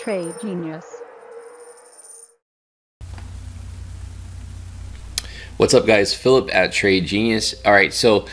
Trade Genius. What's up, guys? Philip at Trade Genius. All right, so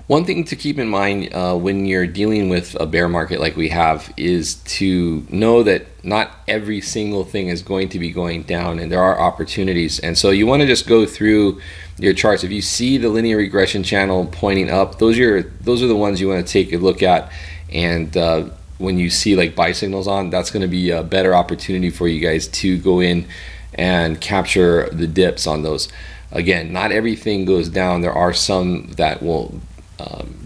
one thing to keep in mind when you're dealing with a bear market like we have is to know that not every single thing is going to be going down, and there are opportunities. And so you want to just go through your charts. If you see the linear regression channel pointing up, those are the ones you want to take a look at. And when you see like buy signals on, that's going to be a better opportunity for you guys to go in and capture the dips on those. Again, not everything goes down. There are some that will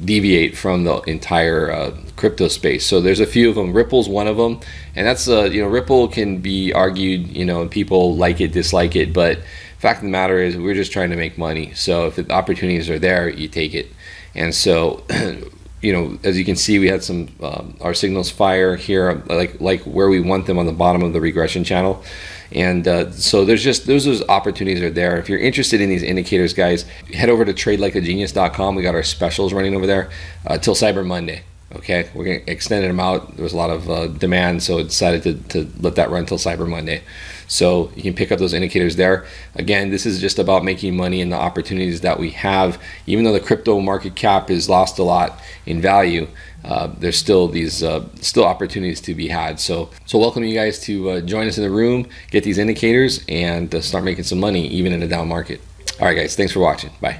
deviate from the entire crypto space. So there's a few of them. Ripple's one of them, and that's Ripple can be argued. People like it, dislike it, but fact of the matter is we're just trying to make money. So if the opportunities are there, you take it. And so as you can see, we had some our signals fire here, like where we want them on the bottom of the regression channel. And so those opportunities are there. If you're interested in these indicators, guys, head over to tradelikeagenius.com. We got our specials running over there till Cyber Monday. Okay, we're gonna extend them out. There was a lot of demand, so I decided to let that run till Cyber Monday. So you can pick up those indicators there. Again, this is just about making money and the opportunities that we have. Even though the crypto market cap has lost a lot in value, there's still these opportunities to be had. So welcome you guys to join us in the room, get these indicators, and start making some money even in a down market. All right, guys, thanks for watching. Bye.